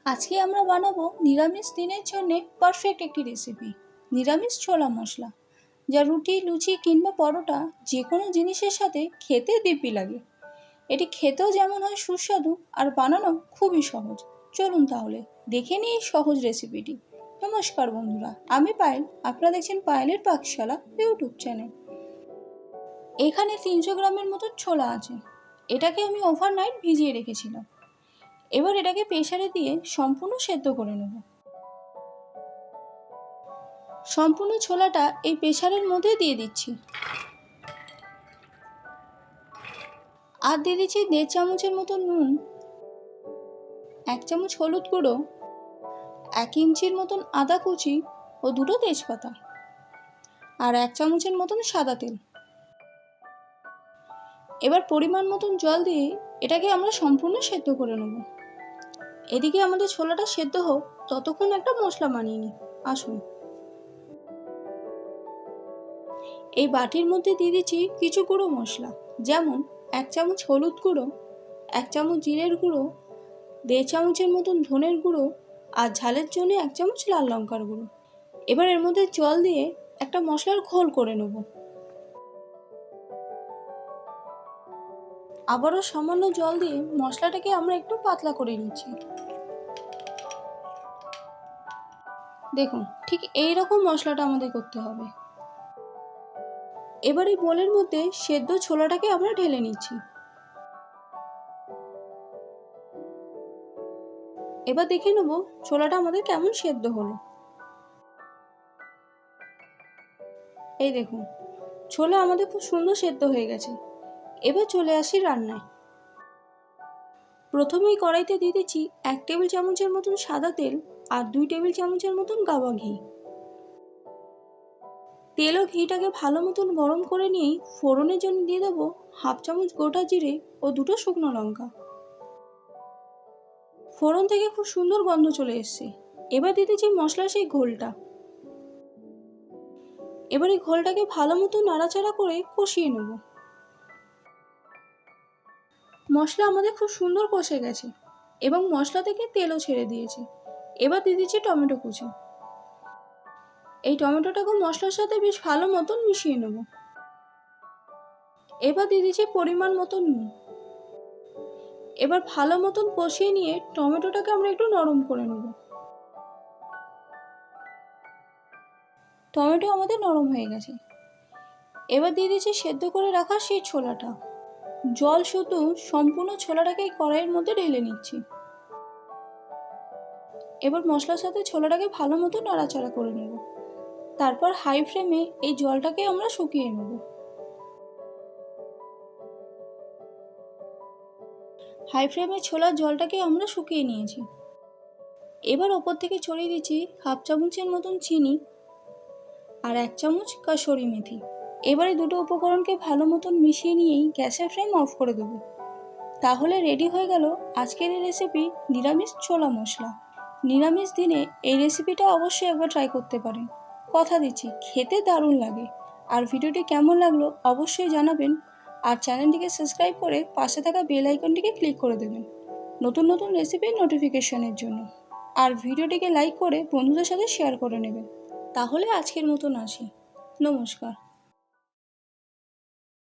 আজকে আমরা বানাবো নিরামিষ দিনের জন্য পারফেক্ট একটি রেসিপি, নিরামিষ ছোলা মশলা, যা রুটি, লুচি কিংবা পরোটা যে কোনো জিনিসের সাথে খেতে দিব্যি লাগে। এটি খেতেও যেমন হয় সুস্বাদু, আর বানানো খুবই সহজ। চলুন তাহলে দেখে নিই এই সহজ রেসিপিটি। নমস্কার বন্ধুরা, আমি পায়েল, আপনারা দেখছেন পায়েলের পাকশালা ইউটিউব চ্যানেল। এখানে 300 গ্রামের মতো ছোলা আছে। এটাকে আমি ওভারনাইট ভিজিয়ে রেখেছিলাম। এবার এটাকে প্রেসারে দিয়ে সম্পূর্ণ সেদ্ধ করে নেব। সম্পূর্ণ ছোলাটা এই প্রেসারের মধ্যে দিয়ে দিচ্ছি, আর দিয়ে দিচ্ছি 1.5 চামচের মতো নুন, 1 চামচ হলুদ গুঁড়ো, 1 ইঞ্চির মতন আদা কুচি ও 2টো তেজপাতা, আর 1 চামচের মতন সাদা তেল। এবার পরিমাণ মতন জল দিয়ে এটাকে আমরা সম্পূর্ণ সেদ্ধ করে নেব। এদিকে আমাদের ছোলাটা সেদ্ধ হোক, ততক্ষণ একটা মশলা বানিয়ে নিই। আসুন, এই বাটির মধ্যে দিয়ে দিচ্ছি কিছু গুঁড়ো মশলা, যেমন 1 চামচ হলুদ গুঁড়ো, 1 চামচ জিরের গুঁড়ো, 1.5 চামচের মতন ধনের গুঁড়ো, আর ঝালের জন্য 1 চামচ লাল লঙ্কার গুঁড়ো। এবার এর মধ্যে জল দিয়ে একটা মশলার ঘোল করে নেব। আবারও সামান্য জল দিয়ে মশলাটাকে আমরা একটু পাতলা করে নিচ্ছি। দেখুন, ঠিক এই রকম মশলাটা আমাদের করতে হবে। এবার এই বোলের মধ্যে সেদ্ধ ছোলাটাকে আমরা ঢেলে নিচ্ছি। এবার দেখে নেব ছোলাটা আমাদের কেমন সেদ্ধ হলো। এই দেখুন, ছোলা আমাদের খুব সুন্দর সেদ্ধ হয়ে গেছে। এবার চলে আসি রান্নায়। প্রথমেই কড়াইতে দিয়ে দিচ্ছি 1 টেবিল চামচের মতন সাদা তেল আর 2 টেবিল চামচের মতন গাওয়া ঘি। তেল ও ঘিটাকে ভালো মতন গরম করে নিয়েই ফোড়নের জন্য দিয়ে দেবো 1/2 চামচ গোটা জিরে ও 2টো শুকনো লঙ্কা। ফোড়ন থেকে খুব সুন্দর গন্ধ চলে এসছে। এবার দিয়ে দিচ্ছি মশলার সেই ঘোলটা। এবার এই ঘোলটাকে ভালো মতো নাড়াচাড়া করে কষিয়ে নেব। মশলা আমাদের খুব সুন্দর কষে গেছে এবং মশলা থেকে তেলও ছেড়ে দিয়েছে। এবার দিয়ে দিচ্ছি টমেটো কুচি। এই টমেটোটাকে মশলার সাথে বেশ ভালো মতন মিশিয়ে নেব। এবার দিয়ে দিচ্ছি পরিমাণ মতো নুন। এবার ভালো মতন কষিয়ে নিয়ে টমেটোটাকে আমরা একটু নরম করে নেব। টমেটো আমাদের নরম হয়ে গেছে। এবার দিয়ে দিচ্ছি সেদ্ধ করে রাখা সেই ছোলাটা। জল শুধু সম্পূর্ণ ছোলাটাকে এই কড়াইয়ের মধ্যে ঢেলে নিচ্ছি। এবার মশলার সাথে ছোলাটাকে ভালো মতো নাড়াচাড়া করে নেব। তারপর হাই ফ্লেমে এই জলটাকে আমরা শুকিয়ে নেব। হাই ফ্লেমে ছোলার জলটাকে আমরা শুকিয়ে নিয়েছি। এবার ওপর থেকে ছড়িয়ে দিচ্ছি 1/2 চামচের মতন চিনি আর 1 চামচ কাসুরি মেথি। এবারে দুটো উপকরণকে ভালো মতন মিশিয়ে নিয়েই গ্যাসের ফ্লেম অফ করে দেবো। তাহলে রেডি হয়ে গেল আজকের এই রেসিপি, নিরামিষ ছোলা মশলা। নিরামিষ দিনে এই রেসিপিটা অবশ্যই একবার ট্রাই করতে পারেন। কথা দিচ্ছি খেতে দারুণ লাগে। আর ভিডিওটি কেমন লাগলো অবশ্যই জানাবেন, আর চ্যানেলটিকে সাবস্ক্রাইব করে পাশে থাকা বেল আইকনটিকে ক্লিক করে দেবেন নতুন নতুন রেসিপির নোটিফিকেশনের জন্য। আর ভিডিওটিকে লাইক করে বন্ধুদের সাথে শেয়ার করে নেবেন। তাহলে আজকের মতন আসি। নমস্কার।